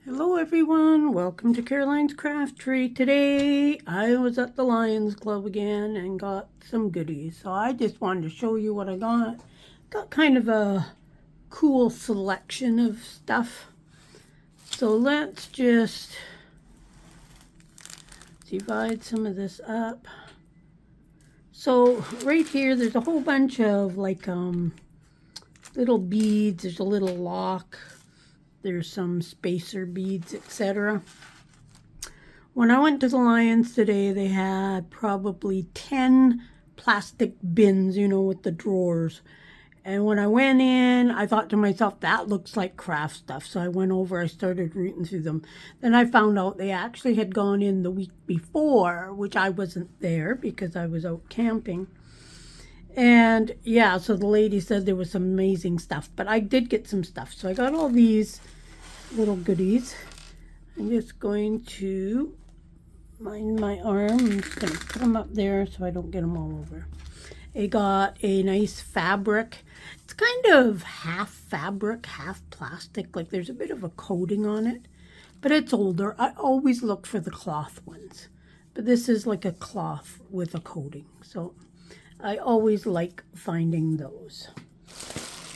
Hello everyone, welcome to Caroline's Craft Tree. Today I was at the Lions Club again and got some goodies. So I just wanted to show you what I got. Got kind of a cool selection of stuff. So let's just divide some of this up. So right here there's a whole bunch of like little beads. There's a little lock. There's some spacer beads, etc. When I went to the Lions today, they had probably 10 plastic bins, you know, with the drawers. And when I went in, I thought to myself, that looks like craft stuff. So I went over, I started rooting through them. Then I found out they actually had gone in the week before, which I wasn't there because I was out camping. And yeah, so the lady said there was some amazing stuff, but I did get some stuff. So I got all these little goodies. I'm just going to mind my arm. I'm just going to put them up there so I don't get them all over. I got a nice fabric. It's kind of half fabric, half plastic. Like there's a bit of a coating on it, but it's older. I always look for the cloth ones, but this is like a cloth with a coating. So I always like finding those.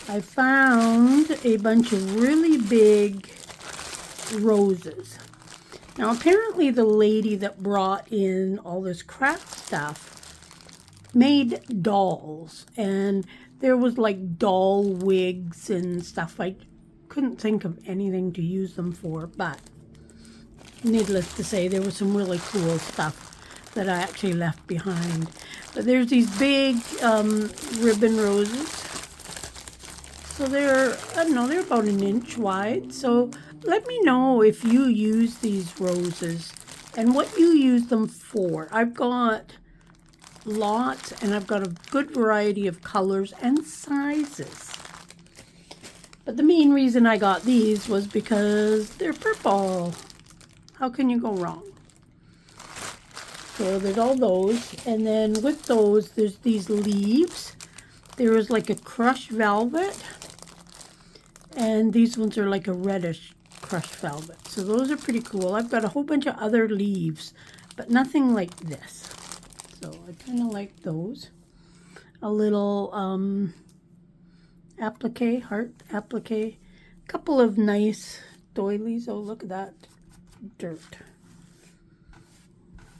I found a bunch of really big roses. Now apparently the lady that brought in all this craft stuff made dolls, and there was like doll wigs and stuff. I couldn't think of anything to use them for, but needless to say, there was some really cool stuff that I actually left behind. But there's these big ribbon roses. So they're, I don't know, they're about an inch wide. So let me know if you use these roses and what you use them for. I've got lots, and I've got a good variety of colors and sizes. But the main reason I got these was because they're purple. How can you go wrong? So there's all those, and then with those there's these leaves. There is like a crushed velvet, and these ones are like a reddish crushed velvet. So those are pretty cool. I've got a whole bunch of other leaves, but nothing like this. So I kind of like those. A little applique, heart applique. A couple of nice doilies. Oh, look at that dirt.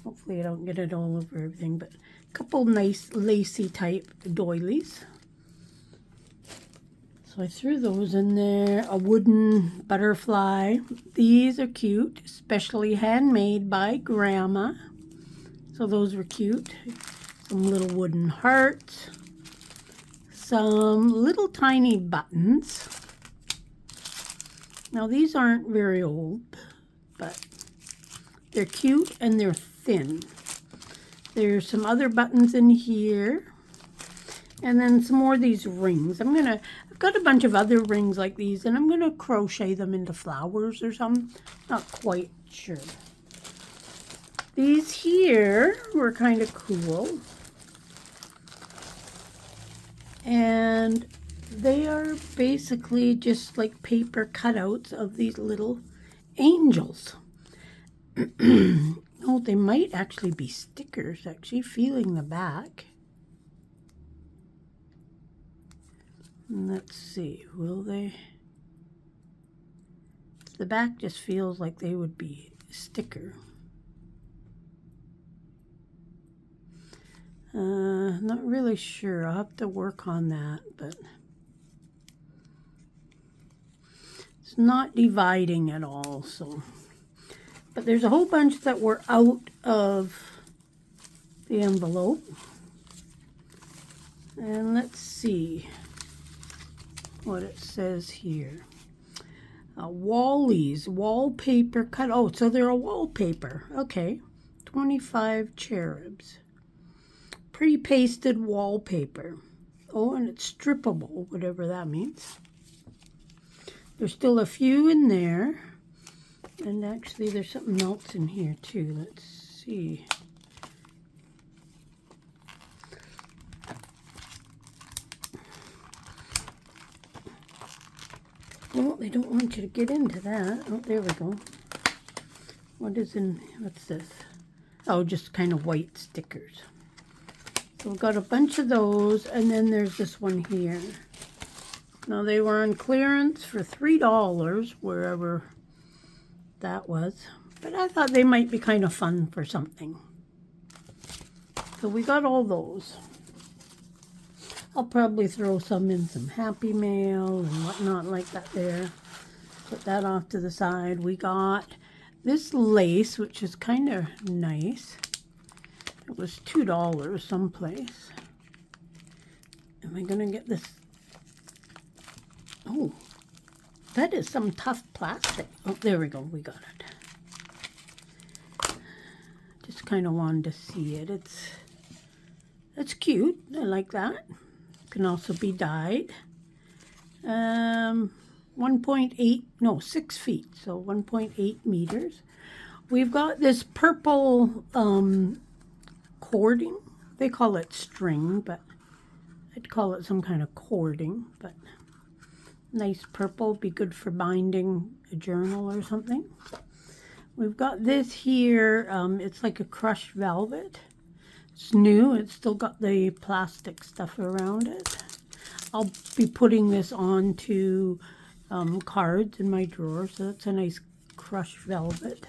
Hopefully I don't get it all over everything, but a couple nice lacy type doilies. So I threw those in there. A wooden butterfly. These are cute, especially handmade by Grandma. So those were cute. Some little wooden hearts. Some little tiny buttons. Now these aren't very old, but they're cute and they're thin. There's some other buttons in here, and then some more of these rings. I've got a bunch of other rings like these, and I'm gonna crochet them into flowers or something. Not quite sure. These here were kind of cool, and they are basically just like paper cutouts of these little angels. Oh, they might actually be stickers, actually, feeling the back. Let's see, will they? The back just feels like they would be a sticker. Not really sure. I'll have to work on that, but it's not dividing at all, so. But there's a whole bunch that were out of the envelope. And let's see what it says here. Wally's wallpaper cut. Oh, so they're a wallpaper. Okay. 25 cherubs. Pre-pasted wallpaper. Oh, and it's strippable, whatever that means. There's still a few in there. And actually, there's something else in here, too. Let's see. Oh, they don't want you to get into that. Oh, there we go. What's this? Oh, just kind of white stickers. So we've got a bunch of those, and then there's this one here. Now they were on clearance for $3, wherever that was. But I thought they might be kind of fun for something. So we got all those. I'll probably throw some in some Happy Mail and whatnot like that there. Put that off to the side. We got this lace, which is kind of nice. It was $2 someplace. Am I going to get this? Oh, that is some tough plastic. Oh, there we go. We got it. Just kind of wanted to see it. It's cute. I like that. Can also be dyed. 1.8, no, 6 feet. So 1.8 meters. We've got this purple cording. They call it string, but I'd call it some kind of cording. But nice purple, be good for binding a journal or something. We've got this here. It's like a crushed velvet. It's new. It's still got the plastic stuff around it. I'll be putting this onto cards in my drawer. So that's a nice crushed velvet.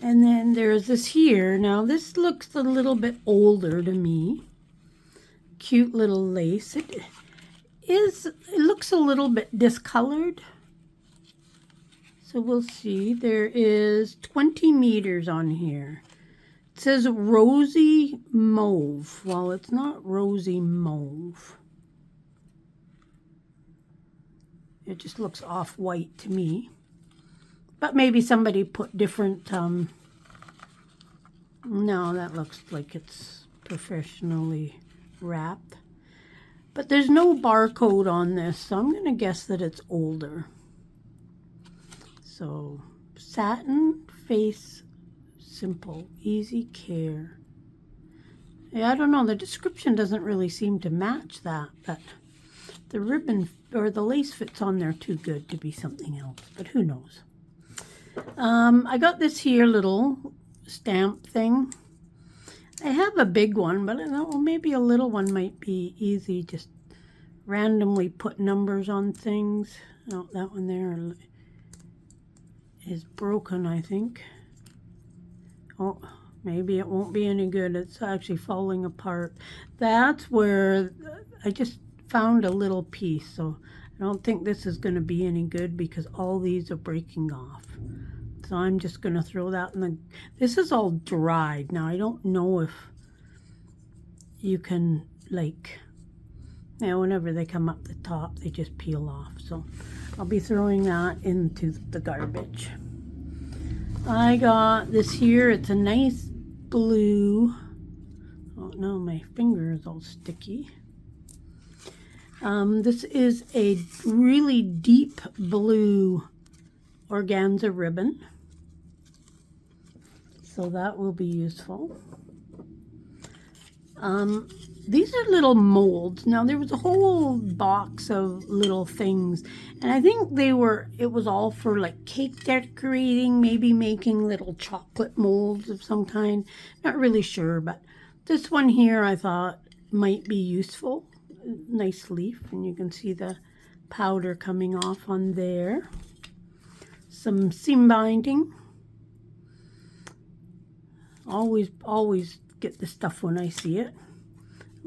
And then there's this here. Now this looks a little bit older to me. Cute little lace. It looks a little bit discolored. So we'll see. There is 20 meters on here. It says rosy mauve. Well, it's not rosy mauve. It just looks off-white to me. But maybe somebody put different, no, that looks like it's professionally wrapped. But there's no barcode on this, so I'm going to guess that it's older. So, satin, face, simple, easy care. Yeah, I don't know, the description doesn't really seem to match that, but the ribbon or the lace fits on there too good to be something else, but who knows. I got this here little stamp thing. I have a big one, but I thought, well, maybe a little one might be easy. Just randomly put numbers on things. Oh, that one there is broken, I think. Oh, maybe it won't be any good. It's actually falling apart. That's where I just found a little piece, so I don't think this is going to be any good because all these are breaking off. So I'm just going to throw that in the... This is all dried. Now, I don't know if you can, like... Yeah, whenever they come up the top, they just peel off. So I'll be throwing that into the garbage. I got this here. It's a nice blue... Oh, no, my finger is all sticky. This is a really deep blue organza ribbon. So that will be useful. These are little molds. Now there was a whole box of little things, and I think it was all for like cake decorating, maybe making little chocolate molds of some kind. Not really sure, but this one here I thought might be useful. Nice leaf, and you can see the powder coming off on there. Some seam binding. Always get the stuff when I see it.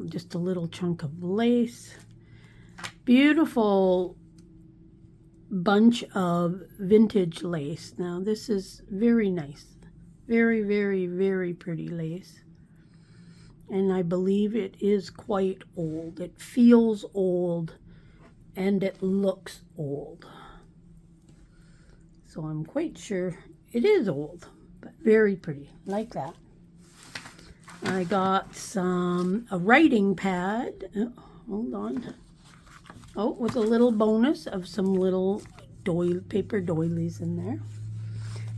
Just a little chunk of lace. Beautiful bunch of vintage lace. Now this is very nice. Very, very, very pretty lace. And I believe it is quite old. It feels old and it looks old. So I'm quite sure it is old, but very pretty, like that. I got a writing pad. Oh, hold on. Oh, with a little bonus of some little paper doilies in there.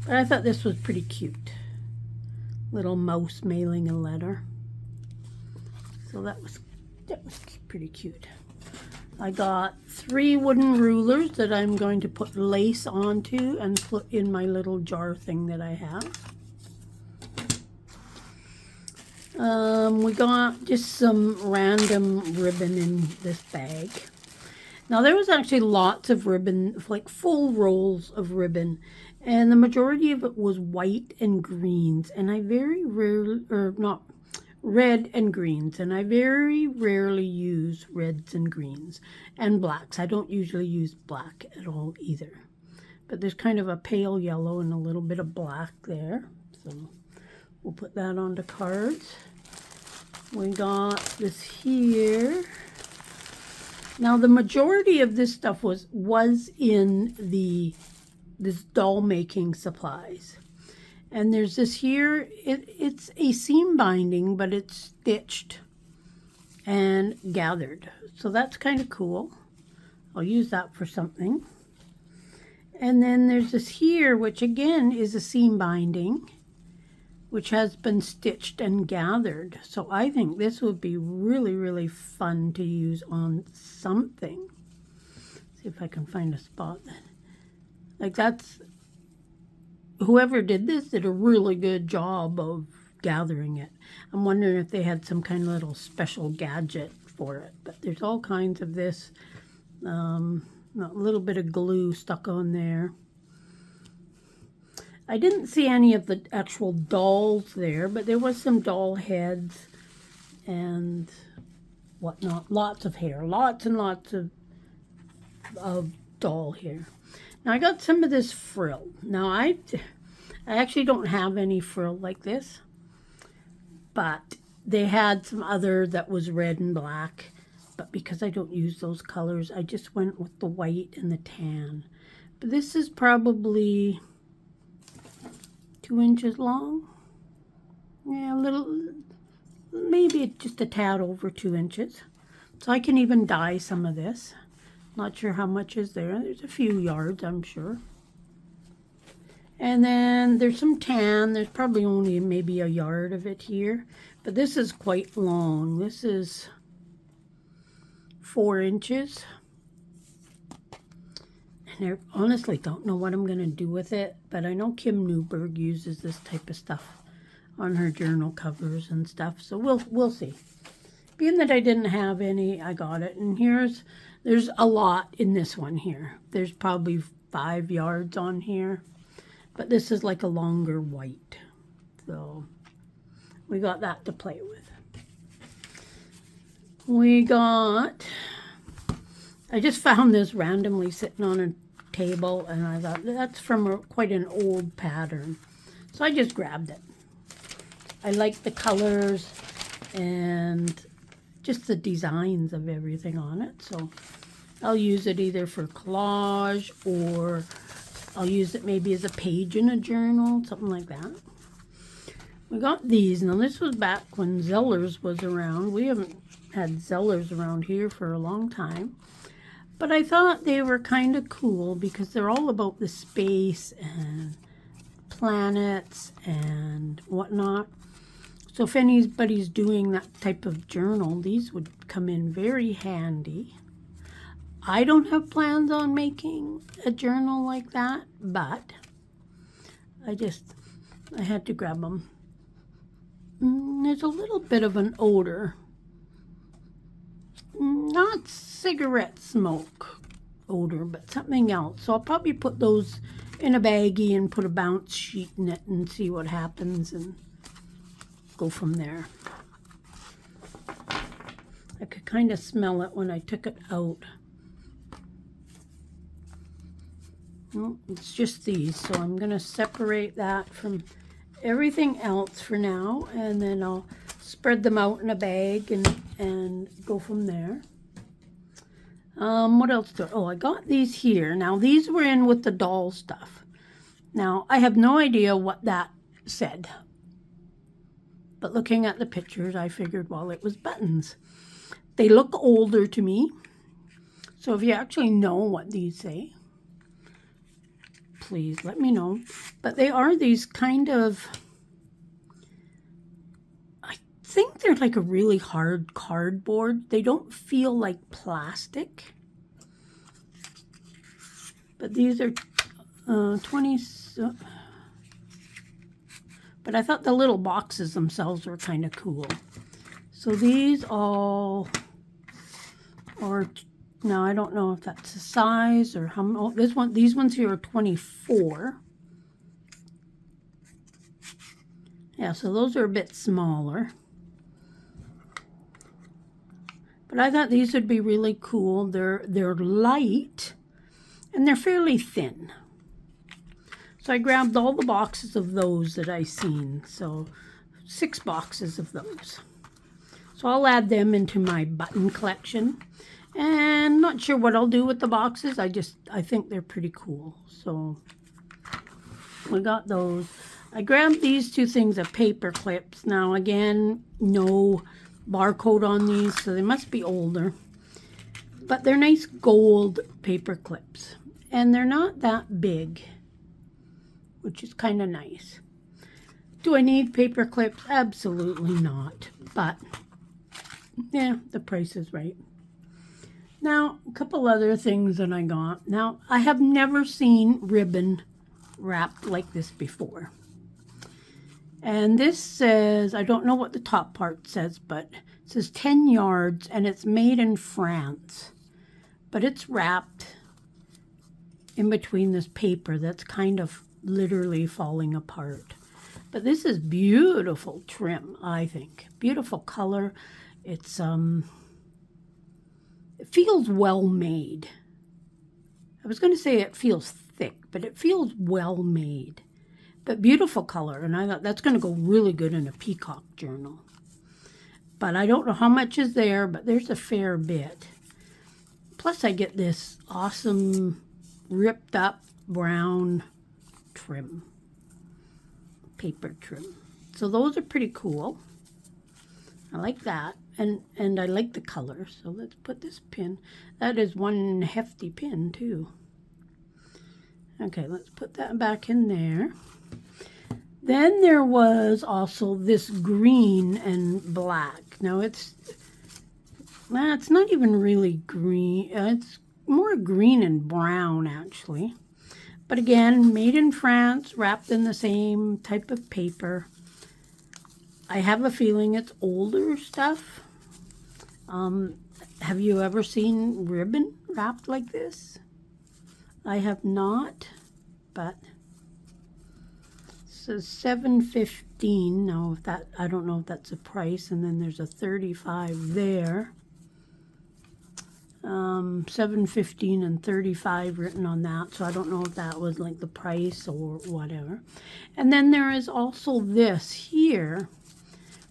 But I thought this was pretty cute. Little mouse mailing a letter. So that was pretty cute. I got 3 wooden rulers that I'm going to put lace onto and put in my little jar thing that I have. We got just some random ribbon in this bag. Now there was actually lots of ribbon, like full rolls of ribbon, and the majority of it was white and greens, and I very rarely, or not, red and greens, and I very rarely use reds and greens and blacks. I don't usually use black at all either, but there's kind of a pale yellow and a little bit of black there, so we'll put that onto cards. We got this here. Now the majority of this stuff was in this doll making supplies. And there's this here, it's a seam binding, but it's stitched and gathered. So that's kind of cool. I'll use that for something. And then there's this here, which again is a seam binding, which has been stitched and gathered. So I think this would be really, really fun to use on something. See if I can find a spot. Like that's, whoever did this did a really good job of gathering it. I'm wondering if they had some kind of little special gadget for it. But there's all kinds of this, a little bit of glue stuck on there. I didn't see any of the actual dolls there, but there was some doll heads and whatnot. Lots of hair, lots and lots of doll hair. Now I got some of this frill. Now I actually don't have any frill like this, but they had some other that was red and black. But because I don't use those colors, I just went with the white and the tan. But this is probably 2 inches long. Yeah, a little, maybe just a tad over 2 inches. So I can even dye some of this. Not sure how much is there. There's a few yards, I'm sure. And then there's some tan. There's probably only maybe a yard of it here. But this is quite long. This is 4 inches. And I honestly don't know what I'm going to do with it, but I know Kim Newberg uses this type of stuff on her journal covers and stuff, so we'll see. Being that I didn't have any, I got it. And there's a lot in this one here. There's probably 5 yards on here, but this is like a longer white. So we got that to play with. I just found this randomly sitting on a table, and I thought that's from quite an old pattern, so I just grabbed it. I like the colors and just the designs of everything on it, so I'll use it either for collage, or I'll use it maybe as a page in a journal, something like that. We got these. Now this was back when Zellers was around. We haven't had Zellers around here for a long time. But I thought they were kind of cool because they're all about the space and planets and whatnot. So if anybody's doing that type of journal, these would come in very handy. I don't have plans on making a journal like that, but I had to grab them. There's a little bit of an odor. Not cigarette smoke odor, but something else. So I'll probably put those in a baggie and put a bounce sheet in it and see what happens and go from there. I could kind of smell it when I took it out. Well, it's just these, so I'm going to separate that from everything else for now, and then I'll spread them out in a bag and go from there. What else I got these here. Now these were in with the doll stuff. Now I have no idea what that said, but looking at the pictures I figured, well, it was buttons. They look older to me, so if you actually know what these say, please let me know. But they are these kind of, think they're like a really hard cardboard. They don't feel like plastic. But these are 20... But I thought the little boxes themselves were kind of cool. So these all are, now I don't know if that's the size or how, oh, these ones here are 24. Yeah, so those are a bit smaller. But I thought these would be really cool. They're light and they're fairly thin. So I grabbed all the boxes of those that I seen. So 6 boxes of those. So I'll add them into my button collection. And not sure what I'll do with the boxes. I think they're pretty cool. So we got those. I grabbed these 2 things of paper clips. Now again, no barcode on these, so they must be older. But they're nice gold paper clips. And they're not that big, which is kind of nice. Do I need paper clips? Absolutely not. But, yeah, the price is right. Now, a couple other things that I got. Now, I have never seen ribbon wrapped like this before. And this says, I don't know what the top part says, but it says 10 yards, and it's made in France. But it's wrapped in between this paper that's kind of literally falling apart. But this is beautiful trim, I think. Beautiful color. It's it feels well made. I was going to say it feels thick, but it feels well made. But beautiful color, and I thought that's going to go really good in a peacock journal. But I don't know how much is there, but there's a fair bit. Plus I get this awesome ripped up brown trim, paper trim. So those are pretty cool. I like that, and I like the color. So let's put this pin. That is one hefty pin too. Okay, let's put that back in there. Then there was also this green and black. Now it's not even really green. It's more green and brown actually. But again, made in France, wrapped in the same type of paper. I have a feeling it's older stuff. Have you ever seen ribbon wrapped like this? I have not, but it says $7.15. Now, I don't know if that's a price, and then there's a 35 there. $7.15 and 35 written on that, so I don't know if that was like the price or whatever. And then there is also this here,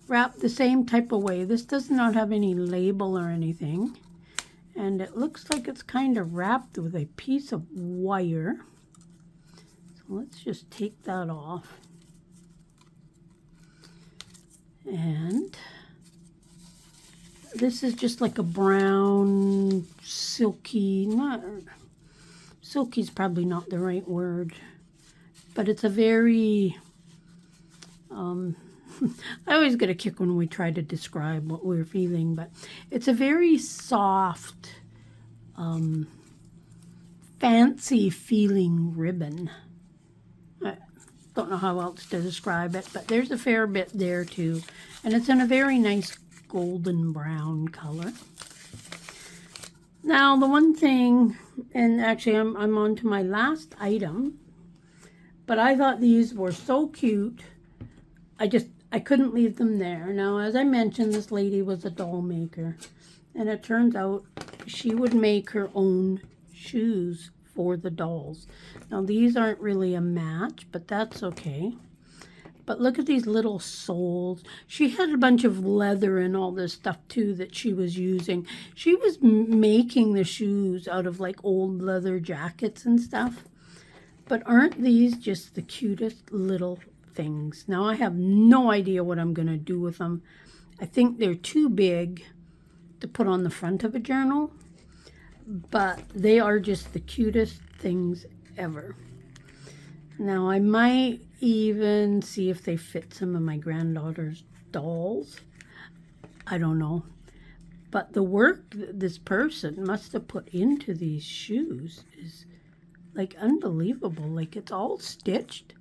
wrapped the same type of way. This does not have any label or anything, and it looks like it's kind of wrapped with a piece of wire. So let's just take that off. And this is just like a brown, silky, silky's probably not the right word, but it's a very, I always get a kick when we try to describe what we're feeling, but it's a very soft, fancy feeling ribbon. I don't know how else to describe it, but there's a fair bit there too, and it's in a very nice golden brown color. Now the one thing, and actually I'm on to my last item, but I thought these were so cute. I couldn't leave them there. Now, as I mentioned, this lady was a doll maker, and it turns out she would make her own shoes for the dolls. Now these aren't really a match, but that's okay. But look at these little soles. She had a bunch of leather and all this stuff too that she was using. She was making the shoes out of like old leather jackets and stuff. But aren't these just the cutest little things? Now I have no idea what I'm going to do with them. I think they're too big to put on the front of a journal. But they are just the cutest things ever. Now I might even see if they fit some of my granddaughter's dolls. I don't know. But the work that this person must have put into these shoes is like unbelievable. Like it's all stitched.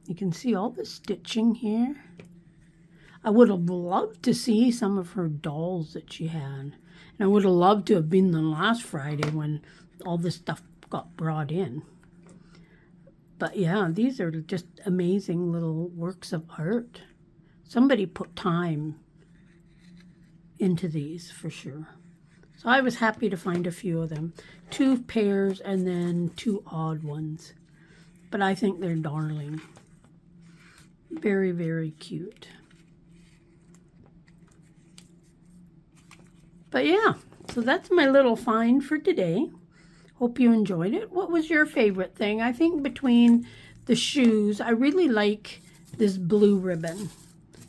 You can see all the stitching here. I would have loved to see some of her dolls that she had. And I would have loved to have been there last Friday when all this stuff got brought in. But yeah, these are just amazing little works of art. Somebody put time into these for sure. So I was happy to find a few of them. 2 pairs and then 2 odd ones. But I think they're darling. Very, very cute. But yeah, so that's my little find for today. Hope you enjoyed it. What was your favorite thing? I think between the shoes, I really like this blue ribbon.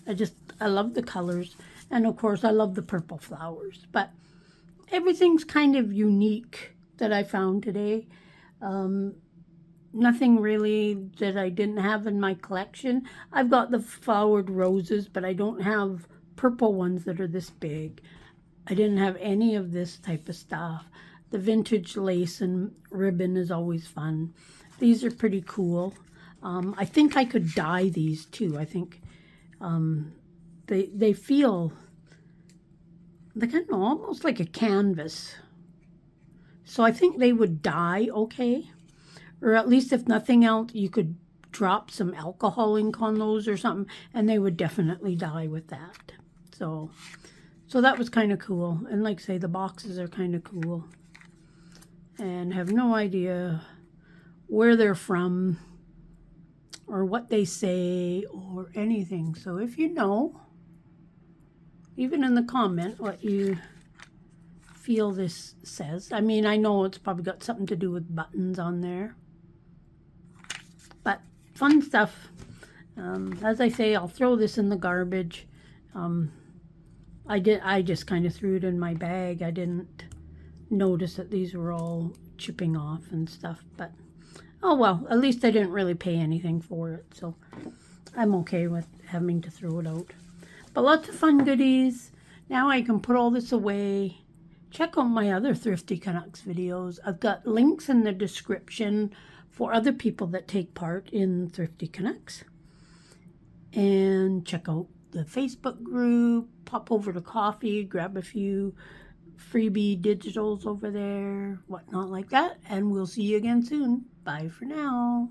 I love the colors. And of course, I love the purple flowers. But everything's kind of unique that I found today. Nothing really that I didn't have in my collection. I've got the flowered roses, but I don't have purple ones that are this big. I didn't have any of this type of stuff. The vintage lace and ribbon is always fun. These are pretty cool. I think I could dye these too. I think they feel like, I don't know, almost like a canvas. So I think they would dye okay. Or at least if nothing else, you could drop some alcohol ink on those or something, and they would definitely dye with that. So that was kind of cool. And like I say, the boxes are kind of cool. And have no idea where they're from or what they say or anything. So if you know, even in the comment, what you feel this says. I mean, I know it's probably got something to do with buttons on there. But fun stuff. As I say, I'll throw this in the garbage. I just kind of threw it in my bag. I didn't notice that these were all chipping off and stuff. But, oh well, at least I didn't really pay anything for it. So I'm okay with having to throw it out. But lots of fun goodies. Now I can put all this away. Check out my other Thrifty Canucks videos. I've got links in the description for other people that take part in Thrifty Canucks. And check out the Facebook group. Pop over to coffee, grab a few freebie digitals over there, whatnot like that. And we'll see you again soon. Bye for now.